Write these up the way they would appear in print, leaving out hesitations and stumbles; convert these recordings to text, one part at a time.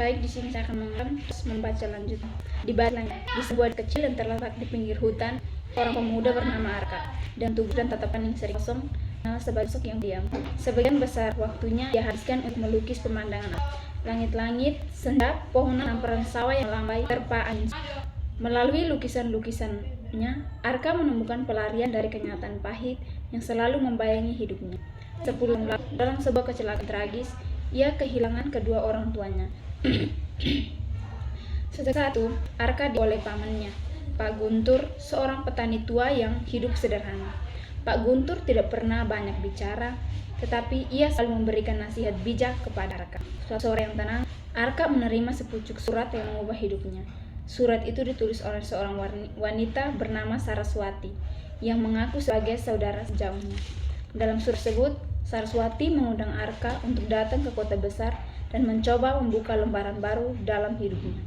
Baik, di sini saya akan membaca lanjut. Di balik di sebuah kecil yang terletak di pinggir hutan, orang pemuda bernama Arka dan tubuh dan tatapan yang sering kosong sebagai sosok yang diam. Sebagian besar waktunya dia habiskan untuk melukis pemandangan langit-langit, senja, pohonan, hamparan sawah yang lambai terpa angin. Melalui lukisan-lukisannya, Arka menemukan pelarian dari kenyataan pahit yang selalu membayangi hidupnya. 10 tahun lalu, dalam sebuah kecelakaan tragis, ia kehilangan kedua orang tuanya. Setelah itu, Arka oleh pamannya, Pak Guntur, seorang petani tua yang hidup sederhana. Pak Guntur tidak pernah banyak bicara, tetapi ia selalu memberikan nasihat bijak kepada Arka. Suatu sore yang tenang, Arka menerima sepucuk surat yang mengubah hidupnya. Surat itu ditulis oleh seorang wanita bernama Saraswati, yang mengaku sebagai saudara sejauhnya. Dalam surat tersebut, Saraswati mengundang Arka untuk datang ke kota besar dan mencoba membuka lembaran baru dalam hidupnya.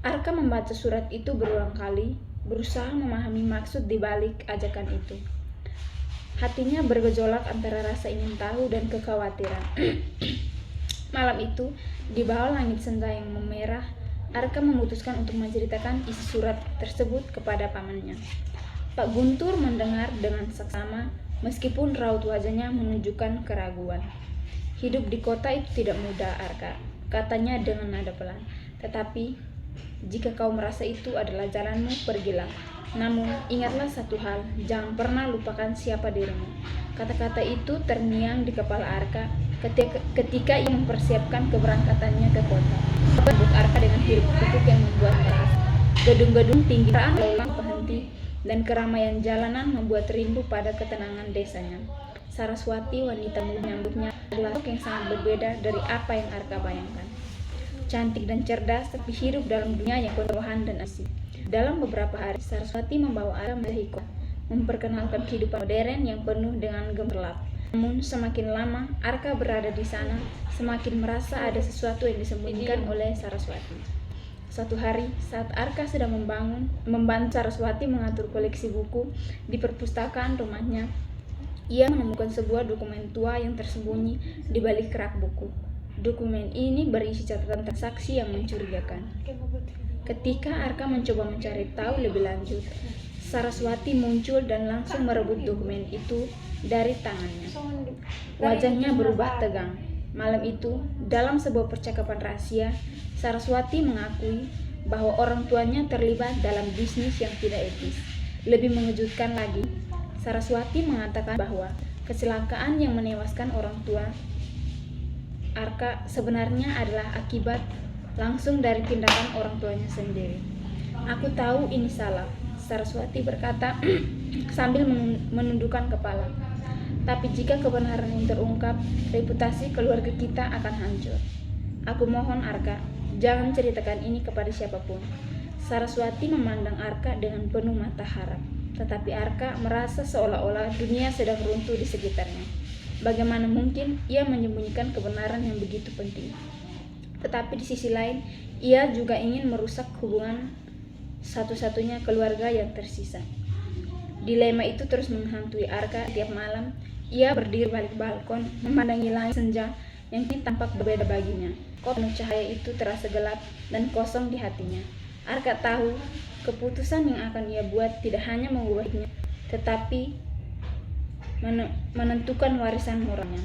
Arka membaca surat itu berulang kali, berusaha memahami maksud di balik ajakan itu. Hatinya bergejolak antara rasa ingin tahu dan kekhawatiran. Malam itu, di bawah langit senja yang memerah, Arka memutuskan untuk menceritakan isi surat tersebut kepada pamannya. Pak Guntur mendengar dengan saksama, meskipun raut wajahnya menunjukkan keraguan. Hidup di kota itu tidak mudah, Arka, katanya dengan nada pelan. Tetapi, jika kau merasa itu adalah jalanmu, pergilah. Namun, ingatlah satu hal, jangan pernah lupakan siapa dirimu. Kata-kata itu terngiang di kepala Arka ketika ia mempersiapkan keberangkatannya ke kota. Sibuk Arka dengan hiruk-pikuk yang membuat keras. Gedung-gedung tinggi lalu berhenti dan keramaian jalanan membuat rindu pada ketenangan desanya. Saraswati, wanita muda menyambutnya, adalah sosok yang sangat berbeda dari apa yang Arka bayangkan. Cantik dan cerdas, tapi hidup dalam dunia yang penuh dan asik. Dalam beberapa hari, Saraswati membawa Arka menjadi kota, memperkenalkan kehidupan modern yang penuh dengan gemerlap. Namun semakin lama Arka berada di sana, semakin merasa ada sesuatu yang disembunyikan oleh Saraswati. Suatu hari, saat Arka sedang membantu Saraswati mengatur koleksi buku di perpustakaan rumahnya, ia menemukan sebuah dokumen tua yang tersembunyi di balik rak buku. Dokumen ini berisi catatan transaksi yang mencurigakan. Ketika Arka mencoba mencari tahu lebih lanjut, Saraswati muncul dan langsung merebut dokumen itu dari tangannya. Wajahnya berubah tegang. Malam itu, dalam sebuah percakapan rahasia, Saraswati mengakui bahwa orang tuanya terlibat dalam bisnis yang tidak etis. Lebih mengejutkan lagi, Saraswati mengatakan bahwa kecelakaan yang menewaskan orang tua Arka sebenarnya adalah akibat langsung dari tindakan orang tuanya sendiri. Aku tahu ini salah, Saraswati berkata sambil menundukkan kepala. Tapi jika kebenaran ini terungkap, reputasi keluarga kita akan hancur. Aku mohon Arka, jangan ceritakan ini kepada siapapun. Saraswati memandang Arka dengan penuh mata harap. Tetapi Arka merasa seolah-olah dunia sedang runtuh di sekitarnya. Bagaimana mungkin ia menyembunyikan kebenaran yang begitu penting? Tetapi di sisi lain, ia juga ingin merusak hubungan satu-satunya keluarga yang tersisa. Dilema itu terus menghantui Arka tiap malam. Ia berdiri balik balkon, memandangi langit senja yang kini tampak berbeda baginya. Kota penuh cahaya itu terasa gelap dan kosong di hatinya. Arka tahu keputusan yang akan ia buat tidak hanya mengubah hidupnya, tetapi menentukan warisan moralnya.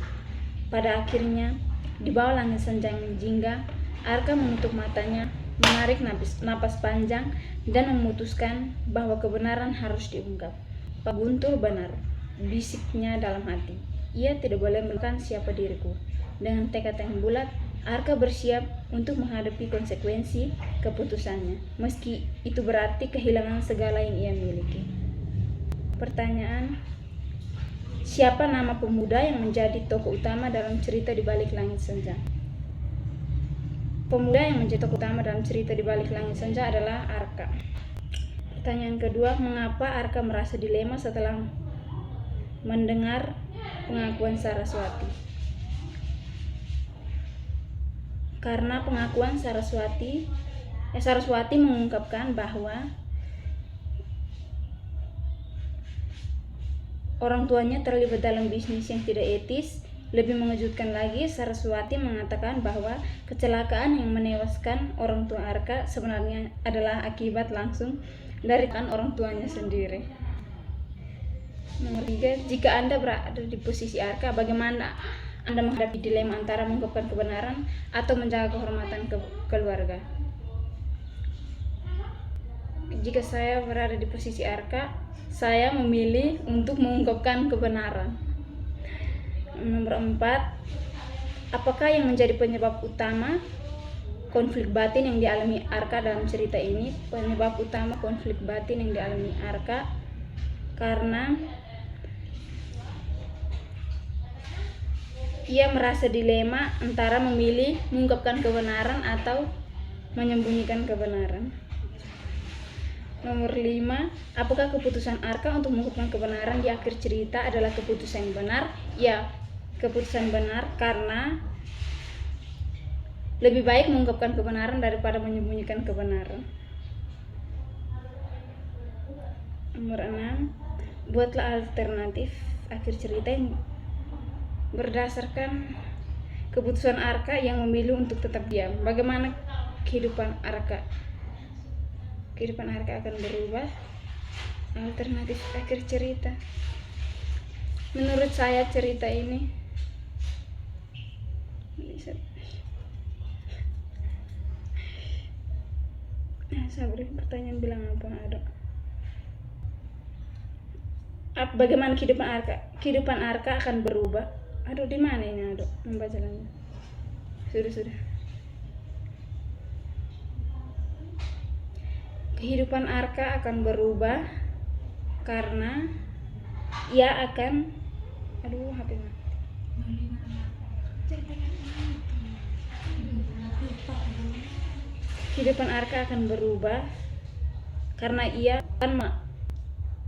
Pada akhirnya, di bawah langit senja yang menjingga, Arka menutup matanya, menarik napas panjang, dan memutuskan bahwa kebenaran harus diungkap. Pak Guntur benar, bisiknya dalam hati. Ia tidak boleh melupakan siapa diriku. Dengan tekad yang bulat, Arka bersiap untuk menghadapi konsekuensi keputusannya, meski itu berarti kehilangan segala yang ia miliki. Pertanyaan: siapa nama pemuda yang menjadi tokoh utama dalam cerita di balik langit senja? Pemuda yang menjadi tokoh utama dalam cerita di balik langit senja adalah Arka. Pertanyaan kedua, mengapa Arka merasa dilema setelah mendengar pengakuan Saraswati? Karena pengakuan Saraswati mengungkapkan bahwa orang tuanya terlibat dalam bisnis yang tidak etis Lebih mengejutkan lagi, Saraswati mengatakan bahwa kecelakaan yang menewaskan orang tua Arka sebenarnya adalah akibat langsung dari orang tuanya sendiri. Nomor 3, jika Anda berada di posisi Arka, bagaimana Anda menghadapi dilema antara mengungkapkan kebenaran atau menjaga kehormatan keluarga? Jika saya berada di posisi Arka, saya memilih untuk mengungkapkan kebenaran. Nomor 4, apakah yang menjadi penyebab utama konflik batin yang dialami Arka dalam cerita ini? Penyebab utama konflik batin yang dialami Arka karena ia merasa dilema antara memilih mengungkapkan kebenaran atau menyembunyikan kebenaran. Nomor 5, apakah keputusan Arka untuk mengungkapkan kebenaran di akhir cerita adalah keputusan yang benar? Ya, keputusan benar karena lebih baik mengungkapkan kebenaran daripada menyembunyikan kebenaran. Nomor 6, buatlah alternatif akhir cerita yang berdasarkan keputusan Arka yang memilih untuk tetap diam. Bagaimana kehidupan Arka? Kehidupan Arka akan berubah. Alternatif akhir cerita. Menurut saya cerita ini Sabri, pertanyaan bilang apa? Ada. Bagaimana kehidupan Arka? Kehidupan Arka akan berubah. Aduh, di mana ini? Aduh, membaca lagi. Sudah. Kehidupan Arka akan berubah karena ia akan HP mati. Kehidupan Arka akan berubah karena ia akan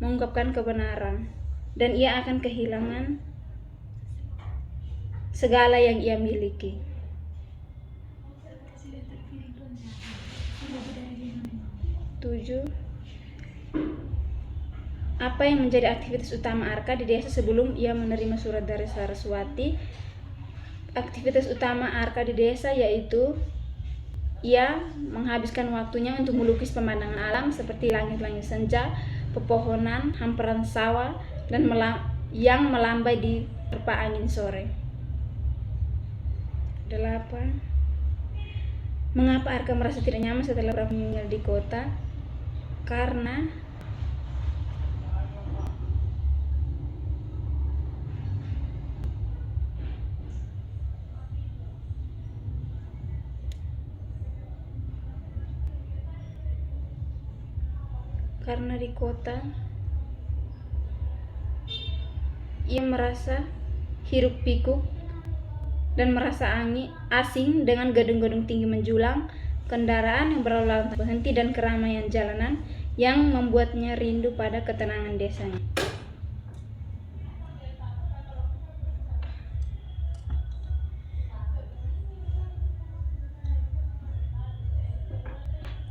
mengungkapkan kebenaran dan ia akan kehilangan segala yang ia miliki. Tujuh, apa yang menjadi aktivitas utama Arka di desa sebelum ia menerima surat dari Saraswati? Aktivitas utama Arka di desa yaitu ia menghabiskan waktunya untuk melukis pemandangan alam seperti langit-langit senja, pepohonan, hamparan sawah, dan yang melambai di terpa angin sore. 8, mengapa Arka merasa tidak nyaman setelah tinggal di kota? Karena di kota ia merasa hiruk pikuk dan merasa asing dengan gedung-gedung tinggi menjulang, kendaraan yang berlalu lalang berhenti, dan keramaian jalanan yang membuatnya rindu pada ketenangan desanya.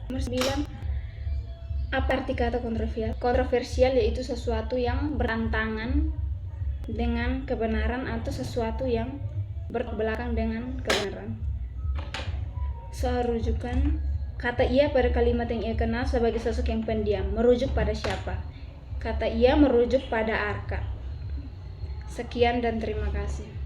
Nomor 9, apa arti kata kontroversial? Kontroversial yaitu sesuatu yang bertentangan dengan kebenaran atau sesuatu yang berbelakang dengan kebenaran. Soal rujukan, kata ia pada kalimat yang ia kenal sebagai sosok yang pendiam merujuk pada siapa? Kata ia merujuk pada Arka. Sekian dan terima kasih.